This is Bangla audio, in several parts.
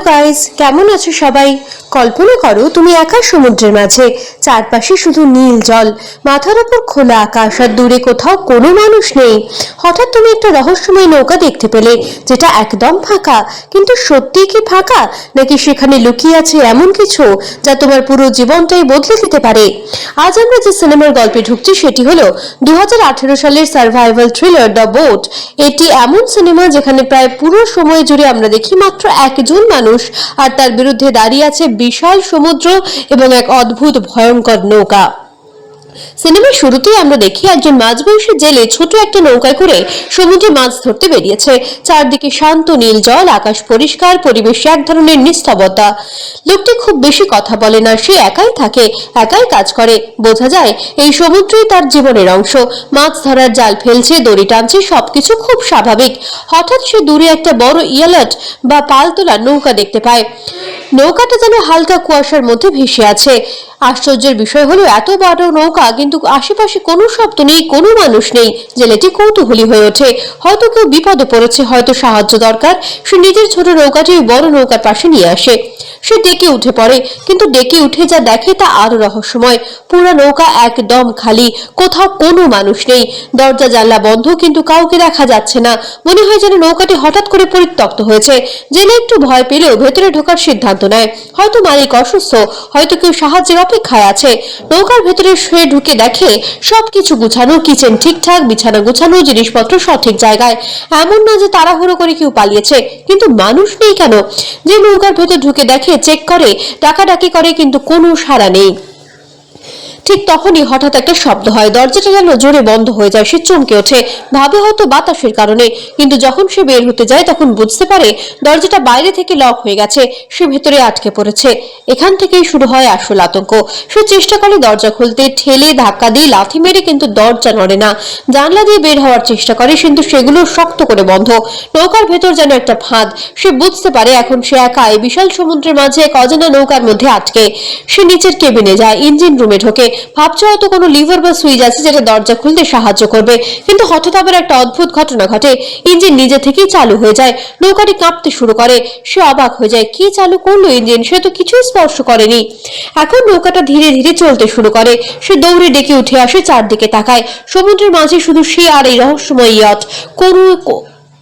হ্যালো গাইস, কেমন আছো সবাই? কল্পনা করো তুমি একা সমুদ্রের মাঝে, চারপাশে শুধু নীল জল, মাথার উপর খোলা আকাশ আর দূরে কোথাও কোনো মানুষ নেই। হঠাৎ তুমি একটা রহস্যময় নৌকা দেখতে পেলে, যেটা একদম ফাঁকা। কিন্তু সত্যিই কি ফাঁকা, নাকি সেখানে লুকিয়ে আছে এমন কিছু যা তোমার পুরো জীবনটাই বদলে দিতে পারে? আজ আমরা যে সিনেমার গল্পে ঢুকছি সেটি হলো 2018 সালের সার্ভাইভাল থ্রিলার দ্য বোট। এটি এমন সিনেমা যেখানে প্রায় পুরো সময় জুড়ে আমরা দেখি মাত্র একজন মানুষ, আর তার বিরুদ্ধে দাঁড়িয়ে আছে বিশাল সমুদ্র এবং এক অদ্ভুত ভয়ঙ্কর নৌকা। সিনেমার শুরুতেই আমরা দেখি একজন মাঝবয়সী জেলে ছোট একটা নৌকায় করে সমুদ্রে মাছ ধরতে বেরিয়েছে। চারদিকে শান্ত নীল জল, আকাশ পরিষ্কার, পরিবেশে এক ধরনের নিস্তব্ধতা। লোকটি খুব বেশি কথা বলে না, সে একাই থাকে, একাই কাজ করে। বোঝা যায় এই সমুদ্রই তার জীবনের অংশ। মাছ ধরার জাল ফেলছে, দড়ি টানছে, সবকিছু খুব স্বাভাবিক। হঠাৎ সে দূরে একটা বড় ইয়ালাট বা পাল তোলা নৌকা দেখতে পায়। নৌকাটা যেন হালকা কুয়াশার মধ্যে ভেসে আছে। আশ্চর্যের বিষয় হলো এত বড় নৌকা, কিন্তু আশেপাশে কোনো শব্দ নেই, কোনো মানুষ নেই। জেলেটি কৌতূহলী হয়ে ওঠে, হয়তো কেউ বিপদে পড়েছে, হয়তো সাহায্য দরকার। সে নিজের ছোট নৌকাটি বড় নৌকার পাশে নিয়ে আসে। সে ডেকে উঠে পড়ে, কিন্তু ডেকে উঠে যা দেখে তা আরো রহস্যময়। পুরো নৌকা একদম খালি, কোথাও কোনো মানুষ নেই। দরজা জানলা বন্ধ, কিন্তু কাউকে দেখা যাচ্ছে না। মনে হয় যেন নৌকাটি হঠাৎ করে পরিত্যক্ত হয়েছে। জেলে একটু ভয় পেলেও ভেতরে ঢোকার সিদ্ধান্ত নেয়। হয়তো মালিক অসুস্থ, হয়তো কেউ সাহায্যের অপেক্ষায় আছে। নৌকার ভেতরে শুয়ে ঢুকে দেখে সবকিছু গুছানো, কিচেন ঠিকঠাক, বিছানা গুছানো, জিনিসপত্র সঠিক জায়গায়। এমন না যে তাড়াহুড়ো করে কেউ পালিয়েছে। কিন্তু মানুষ নেই কেন? যে নৌকার ভেতর ঢুকে দেখে, চেক করে, ডাকাডাকি করে, কিন্তু কোনো সাড়া নেই। ঠিক তখনই হঠাৎ একটা শব্দ হয়, দরজাটা যেন জোরে বন্ধ হয়ে যায়। সে চমকে ওঠে, ভাবে হয়তো বাতাসের কারণে। কিন্তু যখন সে বের হতে যায় তখন বুঝতে পারে দরজাটা বাইরে থেকে লক হয়ে গেছে, সে ভেতরে আটকে পড়েছে। এখান থেকেই শুরু হয় আসল আতঙ্ক। সে চেষ্টা করে দরজা খুলতে, ঠেলে ধাক্কা দিয়ে, লাথি মেরে, কিন্তু দরজা নড়ে না। জানলা দিয়ে বের হওয়ার চেষ্টা করে, কিন্তু সেগুলো শক্ত করে বন্ধ। নৌকার ভেতর যেন একটা ফাঁদ। সে বুঝতে পারে এখন সে একা এই বিশাল সমুদ্রের মাঝে এক অজানা নৌকার মধ্যে আটকে। সে নিচের কেবিনে যায়, ইঞ্জিন রুমে ঢোকে, ভাবছে হয়তো কোনো লিভার বা সুইচ আছে যেটা দরজা খুলতে সাহায্য করবে। কিন্তু হঠাৎ আবার একটা অদ্ভুত ঘটনা ঘটে। ইঞ্জিন নিজে থেকেই চালু হয়ে যায়, নৌকাটি কাঁপতে শুরু করে। সে অবাক হয়ে যায়, কি চালু করলো ইঞ্জিন? সে তো কিছুই স্পর্শ করেনি। এখন নৌকাটা ধীরে ধীরে চলতে শুরু করে। সে দৌড়ে ডেকে উঠে আসে, চারদিকে তাকায়। সমুদ্রের মাঝে শুধু সে আর এই রহস্যময় ইয়ট,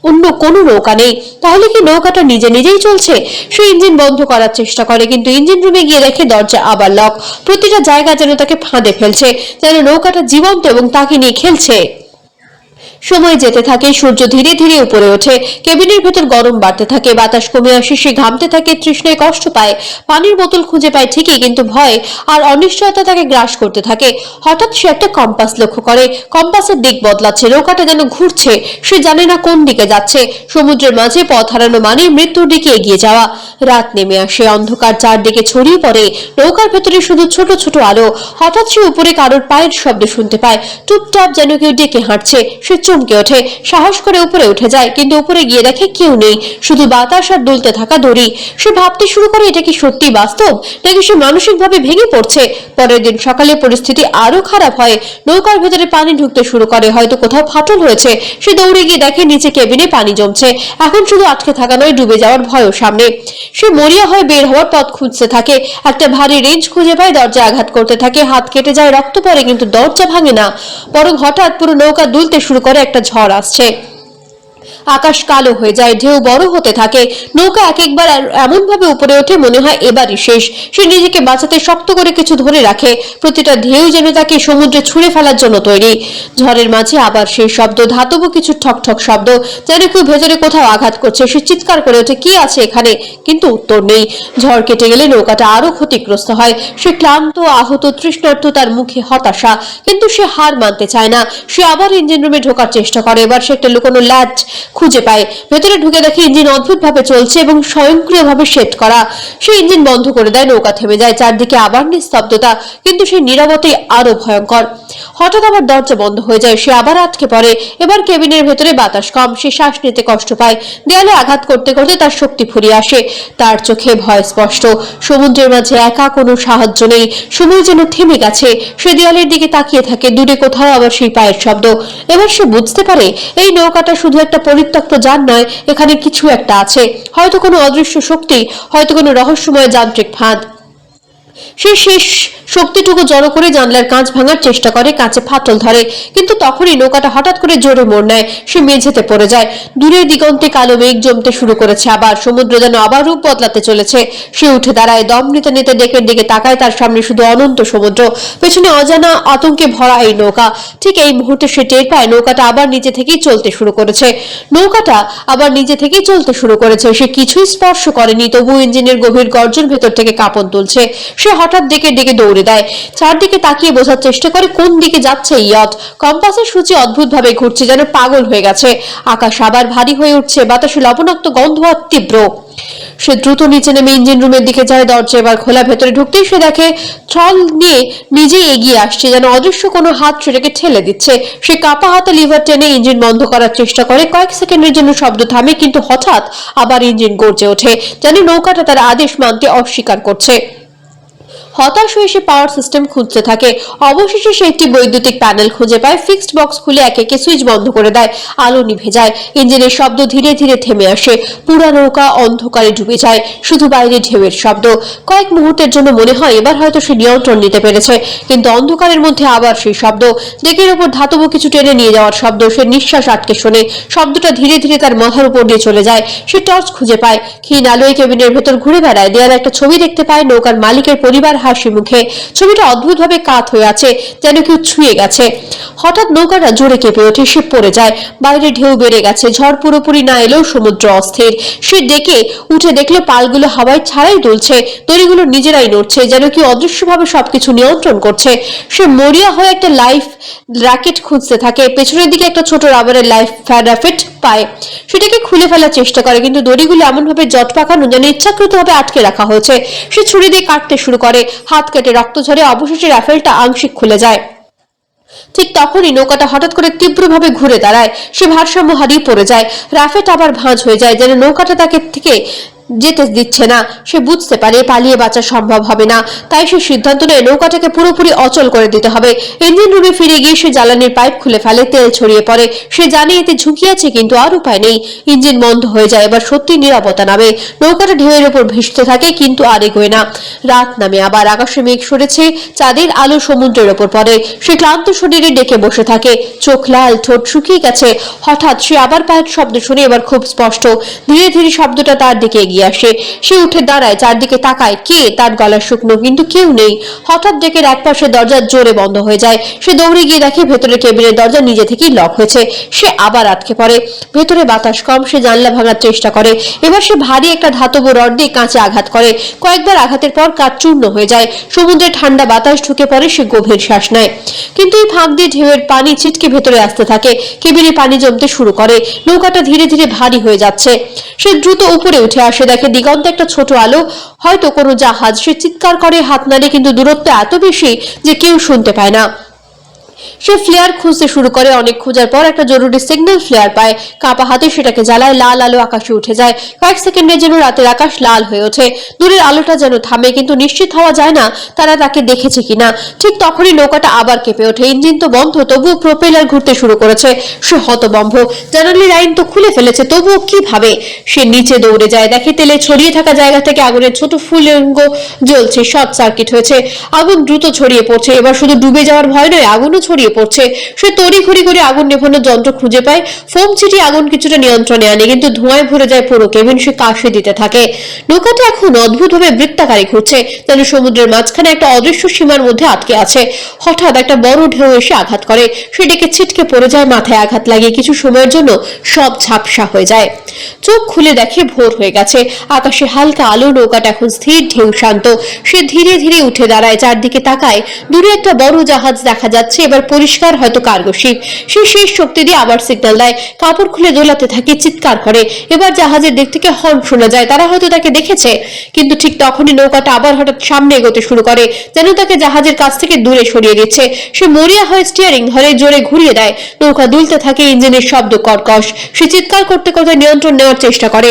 অন্য কোনো নৌকা নেই। তাহলে কি নৌকাটা নিজে নিজেই চলছে? সে ইঞ্জিন বন্ধ করার চেষ্টা করে, কিন্তু ইঞ্জিন রুমে গিয়ে দেখে দরজা আবার লক। প্রতিটা জায়গা যেন তাকে ফাঁদে ফেলছে, যেন নৌকাটা জীবন্ত এবং তাকে নিয়ে খেলছে। সময় যেতে থাকে, সূর্য ধীরে ধীরে উপরে ওঠে, কেবিনের ভেতর গরম বাড়তে থাকে, বাতাস কমে আসে, সে ঘামতে থাকে, তৃষ্ণায় কষ্ট পায়। পানির বোতল খুঁজে পায় ঠিকই, কিন্তু ভয় আর অনিশ্চয়তা তাকে গ্রাস করতে থাকে। হঠাৎ সে একটা কম্পাস লক্ষ্য করে, কম্পাসের দিক বদলাচ্ছে, নৌকাটা যেন ঘুরছে। সে জানে না কোন দিকে যাচ্ছে। সমুদ্রের মাঝে পথ হারানো মানে মৃত্যুর দিকে এগিয়ে যাওয়া। রাত নেমে আসে, অন্ধকার চারদিকে ছড়িয়ে পড়ে। নৌকার ভেতরে শুধু ছোট ছোট আলো। হঠাৎ সে উপরে কারোর পায়ের শব্দ শুনতে পায়, টুপটাপ, যেন কেউ ডেকে হাঁটছে। সে চমকে ওঠে, সাহস করে উপরে উঠে যায়, কিন্তু উপরে গিয়ে দেখে কেউ নেই, শুধু বাতাস আর দুলতে থাকা দড়ি। সে ভাবতে শুরু করে এটা কি সত্যি বাস্তব, নাকি সে মানসিকভাবে ভেঙে পড়ছে। পরের দিন সকালে পরিস্থিতি আরো খারাপ হয়। নৌকার ভেতরে পানি ঢুকতে শুরু করে, হয়তো কোথাও ফাটল হয়েছে। সে দৌড়ে গিয়ে দেখে নিচে কেবিনে পানি জমছে। এখন শুধু আটকে থাকা নয়, ডুবে যাওয়ার ভয়ও সামনে। সে মরিয়া হয়ে বের হওয়ার পথ খুঁজতে থাকে। একটা ভারী রেঞ্জ খুঁজে পায়, দরজা আঘাত করতে থাকে, হাত কেটে যায়, রক্ত পড়ে, কিন্তু দরজা ভাঙে না। বরং হঠাৎ পুরো নৌকা দুলতে শুরু করে। একটা ঝড় আসছে, আকাশ কালো হয়ে যায়, ঢেউ বড় হতে থাকে। নৌকা এক একবার এমন ভাবে উপরে ওঠে, মনে হয় এবারই শেষ। সে নিজেকে বাঁচাতে শক্ত করে কিছু ধরে রাখে। প্রতিটা ঢেউ যেন তাকে সমুদ্রে ছুঁড়ে ফেলার জন্য তৈরি। ঝড়ের মাঝে আবার সেই শব্দ, ধাতব কিছু ঠক ঠক শব্দ, যেন কেউ ভেতরে কোথাও আঘাত করছে। সে চিৎকার করে ওঠে, কি আছে এখানে? কিন্তু উত্তর নেই। ঝড় কেটে গেলে নৌকাটা আরো ক্ষতিগ্রস্ত হয়। সে ক্লান্ত, আহত, তৃষ্ণার্ত, তার মুখে হতাশা। কিন্তু সে হার মানতে চায় না। সে আবার ইঞ্জিন রুমে ঢোকার চেষ্টা করে। এবার সে একটা লুকোনো ল্যাচ খুঁজে পায়। ভেতরে ঢুকে দেখে ইঞ্জিন অদ্ভুত ভাবে চলছে এবং স্বয়ংক্রিয়ভাবে সেট করা। সে ইঞ্জিন বন্ধ করে দেয়, নৌকা থেমে যায়, চারদিকে আবার নিস্তব্ধতা। কিন্তু সেই নীরবতাই আরো ভয়ঙ্কর। হঠাৎ আবার দরজা বন্ধ হয়ে যায়, সে আবার আটকে পড়ে। এবার কেবিনের ভেতরে বাতাস কম, সে শ্বাস নিতে কষ্ট পায়। দেয়ালে আঘাত করতে করতে তার শক্তি ফুরিয়ে আসে। তার চোখে ভয় স্পষ্ট। সমুদ্রের মাঝে একা, কোনো সাহায্য নেই। সময় যেন থেমে গেছে। সে দেয়ালের দিকে তাকিয়ে থাকে, দূরে কোথাও আবার সেই পায়ের শব্দ। এবার সে বুঝতে পারে এই নৌকাটা শুধু একটা পরিত্যক্ত যান নয়, এখানে কিছু একটা আছে, হয়তো কোনো অদৃশ্য শক্তি, হয়তো কোনো রহস্যময় যান্ত্রিক ফাঁদ। সে শেষ শক্তিটুকু জড়ো করে জানলার কাঁচ ভাঙার চেষ্টা করে, কাঁচে ফাটল ধরে, কিন্তু তখনই নৌকাটা হঠাৎ করে জোরে মোড় নেয়, সে মেঝেতে পড়ে যায়। দূরের দিগন্তে কালো মেঘ জমতে শুরু করেছে, আবার সমুদ্র যেন আবার রূপ বদলাতে চলেছে। সে উঠে দাঁড়ায়, দম নিতে নিতে ডেকের দিকে তাকায়, তার সামনে শুধু অনন্ত সমুদ্র, পেছনে অজানা আতঙ্কে ভরা এই নৌকা। ঠিক এই মুহূর্তে সে টের পায় নৌকাটা আবার নিজে থেকেই চলতে শুরু করেছে। সে কিছুই স্পর্শ করেনি, তবু ইঞ্জিনের গভীর গর্জন ভেতর থেকে কাঁপন তুলছে। সে হঠাৎ ডেকে ডেকে দৌড়ে দেয়, চারদিকে তাকিয়ে বোঝার চেষ্টা করে কোন দিকে যাচ্ছে ইয়ট। কম্পাসের সূচি অদ্ভুত ভাবে ঘুরছে, যেন পাগল হয়ে গেছে। আকাশ আবার ভারী হয়ে উঠছে, বাতাসে লবণাক্ত গন্ধ আর তীব্র। সে দ্রুত নিচে নেমে ইঞ্জিন রুমের দিকে যায়, দরজা এবার খোলা। ভেতরে ঢুকতেই সে দেখে থ্রল নিয়ে নিজেই এগিয়ে আসছে, যেন অদৃশ্য কোনো হাত সেটাকে ঠেলে দিচ্ছে। সে কাপা হাতে লিভার টেনে ইঞ্জিন বন্ধ করার চেষ্টা করে, কয়েক সেকেন্ডের জন্য শব্দ থামে, কিন্তু হঠাৎ আবার ইঞ্জিন গর্জে ওঠে, যেন নৌকাটা তার আদেশ মানতে অস্বীকার করছে। হতাশ হয়ে সে পাওয়ার সিস্টেম খুঁজতে থাকে। অবশেষে সে একটি বৈদ্যুতিক প্যানেল খুঁজে পায়, ফিক্সড বক্স খুলে একে একে সুইচ বন্ধ করে দেয়। আলো নিভে যায়, ইঞ্জিনের শব্দ ধীরে ধীরে থেমে আসে, পুরা নৌকা অন্ধকারে ডুবে যায়, শুধু বাইরে ঢেউয়ের শব্দ। কয়েক মুহূর্তের জন্য মনে হয় এবার হয়তো সে নিয়ন্ত্রণ নিতে পেরেছে, কিন্তু অন্ধকারের মধ্যে আবার সেই শব্দ, ডেকের ওপর ধাতব কিছু টেনে নিয়ে যাওয়ার শব্দ। সে নিঃশ্বাস আটকে শোনে, শব্দটা ধীরে ধীরে তার মাথার উপর দিয়ে চলে যায়। সে টর্চ খুঁজে পায়, ক্ষীণ আলোয় কেবিনের ভেতর ঘুরে বেড়ায়। দেয়ালে একটা ছবি দেখতে পায়, নৌকার মালিকের পরিবার হাসি মুখে। ছবিটা অদ্ভুতভাবে কাত হয়ে আছে, যেন কেউ ছুঁয়ে গেছে। হঠাৎ নৌকাটা জোরে কেঁপে ওঠে, সে পড়ে যায়। বাইরে ঢেউ বেড়ে গেছে, ঝড় পুরোপুরি না এলেও সমুদ্র অস্থির। সে ডেকে উঠে দেখলো পালগুলো হাওয়ায় ছাড়াই দুলছে, দড়িগুলো নিজেরাই নড়ছে, যেন কেউ অদৃশ্যভাবে সবকিছু নিয়ন্ত্রণ করছে। সে মরিয়া হয়ে একটা লাইফ র্যাকেট খুঁজতে থাকে, পেছনের দিকে একটা ছোট রাবারের লাইফ র্যাকেট পায়। সেটাকে খুলে ফেলার চেষ্টা করে, কিন্তু দড়িগুলো এমন ভাবে জট পাকানো যেন ইচ্ছাকৃতভাবে আটকে রাখা হয়েছে। সে ছুরি দিয়ে কাটতে শুরু করে, হাত কেটে রক্ত ঝরে, অবশেষে রাফেলটা আংশিক খুলে যায়। ঠিক তখনই নৌকাটা হঠাৎ করে তীব্রভাবে ঘুরে দাঁড়ায়, সে ভারসাম্য হারিয়ে পড়ে যায়। রাফেট আবার ভাঁজ হয়ে যায়, যেন নৌকাটা তাকে থেকে যেতে দিচ্ছে না। সে বুঝতে পারে পালিয়ে বাঁচা সম্ভব হবে না, তাই সে সিদ্ধান্ত নেয় নৌকাটাকে পুরোপুরি অচল করে দিতে হবে। ইঞ্জিন রুমে ফিরে গিয়ে সে জ্বালানির পাইপ খুলে ফেলে, তেল ছড়িয়ে পড়ে। সে জানে এতে ঝুঁকি আছে, কিন্তু আর উপায় নেই। ইঞ্জিন বন্ধ হয়ে যায়, এবার সত্যি নিরাপত্তা নামে। নৌকাটা ঢেউয়ের উপর ভেসতে থাকে, কিন্তু আর এগোয় না। রাত নামে, আবার আকাশে মেঘ সরেছে, চাঁদের আলো সমুদ্রের ওপর পড়ে। সে ক্লান্ত শরীরে ডেকে বসে থাকে, চোখ লাল, ঠোঁট শুকিয়ে গেছে। হঠাৎ সে আবার পায়ের শব্দ শুনে, এবার খুব স্পষ্ট। ধীরে ধীরে শব্দটা তার দিকে এগিয়ে আসে। সে উঠে দাঁড়ায়, চারদিকে তাকায়, কে? তার গলা শুকনো, কিন্তু কেউ নেই। হঠাৎ ডেকের এক পাশে দরজা জোরে বন্ধ হয়ে যায়। সে দৌড়ে গিয়ে দেখে ভেতরের কেবিনের দরজা নিজে থেকেই লক হয়েছে। সে আবার আটকে পড়ে। ভেতরে বাতাস কম, সে জানলা ভাঙার চেষ্টা করে। এবার সে ভারী একটা ধাতব রড দিয়ে কাঁচে আঘাত করে। কয়েকবার আঘাতের পর কাঁচ চূর্ণ হয়ে যায়। সমুদ্রের ঠান্ডা বাতাস ঢুকে পড়ে, সে গভীর শ্বাস নেয়। কিন্তু এই ফাঁক দিয়ে ঢেউয়ের পানি ছিটকে ভেতরে আসতে থাকে, কেবিনে পানি জমতে শুরু করে। নৌকাটা ধীরে ধীরে ভারী হয়ে যাচ্ছে। সে দ্রুত উপরে উঠে আসে, দেখে দিগন্তে একটা ছোট আলো, হয়তো কোনো জাহাজ। সে চিৎকার করে, হাত নাড়ে, কিন্তু দূরত্ব এত বেশি যে কেউ শুনতে পায় না। সে ফ্লেয়ার খুঁজতে শুরু করে, অনেক খোঁজার পর একটা জরুরি সিগন্যাল ফ্লেয়ার পায়। কাপা হাতে সেটাকে জ্বালায়, লাল আলো আকাশে উঠে যায়। কয়েক সেকেন্ডের জন্য রাতের আকাশ লাল হয়ে ওঠে, দূরের আলোটা যেন থামে, কিন্তু নিশ্চিত হওয়া যায় না তারা তাকে দেখেছে কিনা। ঠিক তখনই নৌকাটা আবার কেঁপে ওঠে। ইঞ্জিন তো বন্ধ, তবুও প্রোপেলার ঘুরতে শুরু করেছে। সে হতভম্ব, জানালার লাইন তো খুলে ফেলেছে, তবুও কিভাবে? সে নিচে দৌড়ে যায়, দেখে তেলে ছড়িয়ে থাকা জায়গা থেকে আগুনের ছোট ফুলঙ্গ জ্বলছে। শর্ট সার্কিট হয়েছে, আগুন দ্রুত ছড়িয়ে পড়ছে। এবার শুধু ডুবে যাওয়ার ভয় নয়, আগুনও ছড়িয়ে পড়ছে। সে তড়িঘড়ি করে আগুন নেভানোর যন্ত্র খুঁজে পায়, ফোম ছিটিয়ে আগুন কিছুটা নিয়ন্ত্রণে আনে, কিন্তু ধোঁয়ায় ভরে যায় পুরো কেবিন। সে কাশি দিতে থাকে। নৌকাটা এখন অদ্ভুতভাবে বৃত্তাকারে ঘুরছে, যেন সমুদ্রের মাঝখানে একটা অদৃশ্য সীমার মধ্যে আটকে আছে। হঠাৎ একটা বড় ঢেউ এসে আঘাত করে, সে ডেকে ছিটকে পড়ে যায়, মাথায় আঘাত লাগে। কিছু সময়ের জন্য সব ঝাপসা হয়ে যায়। চোখ খুলে দেখে ভোর হয়ে গেছে, আকাশে হালকা আলো, নৌকাটা এখন স্থির, ঢেউ শান্ত। সে ধীরে ধীরে উঠে দাঁড়ায়, চারদিকে তাকায়। দূরে একটা বড় জাহাজ দেখা যাচ্ছে, এবার পরিষ্কার, হয়তো কার্গো শিপ। সে শেষ শক্তি দিয়ে আবার সিগন্যাল দেয়, কাপড় খুলে দোলাতে থাকে, চিৎকার করে। এবার জাহাজের দিক থেকে হর্ন শোনা যায়, তারা হয়তো তাকে দেখেছে। কিন্তু ঠিক তখনই নৌকাটা আবার হঠাৎ সামনে এগোতে শুরু করে, যেন তাকে জাহাজের কাছ থেকে দূরে সরিয়ে দিচ্ছে। সে মরিয়া হয়ে স্টিয়ারিং ধরে জোরে ঘুরিয়ে দেয়, নৌকা দুলতে থাকে, ইঞ্জিনের শব্দ কর্কশ। সে চিৎকার করতে করতে নিয়ন্ত্রণ নেওয়ার চেষ্টা করে।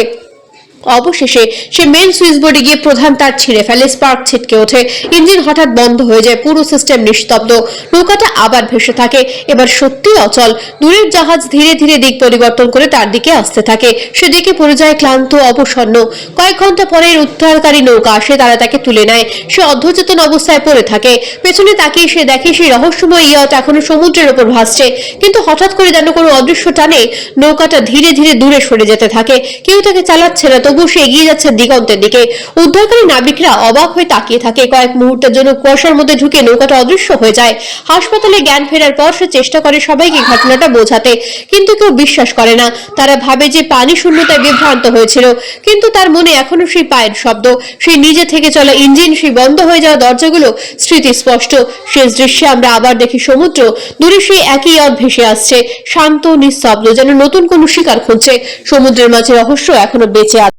অবশেষে সে মেন সুইচ বোর্ডে গিয়ে প্রধান তার ছিঁড়ে ফেলে, স্পার্ক ছিটকে ওঠে, ইঞ্জিন হঠাৎ বন্ধ হয়ে যায়, পুরো সিস্টেম নিস্তব্ধ। নৌকাটা আবার ভেসে থাকে, এবার সত্যি অচল। দূরের জাহাজ ধীরে ধীরে দিক পরিবর্তন করে তার দিকে আসতে থাকে। সে দিকে পড়ে যায় ক্লান্ত, অবসন্ন। কয়েক ঘন্টা পরে উদ্ধারকারী নৌকা আসে, তারা তাকে তুলে নেয়। সে অর্ধচেতন অবস্থায় পড়ে থাকে। পেছনে তাকিয়ে সে দেখে সেই রহস্যময় ইয়ট এখনো সমুদ্রের উপর ভাসছে, কিন্তু হঠাৎ করে যেন কোনো অদৃশ্য টানে নৌকাটা ধীরে ধীরে দূরে সরে যেতে থাকে। কেউ তাকে চালাচ্ছে না, তবুও সে এগিয়ে যাচ্ছে দিগন্তের দিকে। উদ্ধারকারী নাবিকরা অবাক হয়ে তাকিয়ে থাকে। কয়েক মুহূর্তের জন্য কুয়াশার মধ্যে ঢুকে নৌকাটা অদৃশ্য হয়ে যায়। হাসপাতালে জ্ঞান ফেরার পর সে চেষ্টা করে সবাইকে ঘটনাটা বোঝাতে, কিন্তু কেউ বিশ্বাস করে না। তারা ভাবে যে পানি শূন্যতায় বিভ্রান্ত হয়েছিল, কিন্তু তার মনে এখনো সেই পায়ের শব্দ, সেই নিজে থেকে চলা ইঞ্জিন, সেই বন্ধ হয়ে যাওয়া দরজাগুলো স্মৃতি স্পষ্ট। শেষ দৃশ্যে আমরা আবার দেখি সমুদ্র, দূরে সেই একই ইয়ট ভেসে আসছে, শান্ত নিস্তব্ধ, যেন নতুন কোনো শিকার খুঁজছে। সমুদ্রের মাঝে রহস্য এখনো বেঁচে আছে।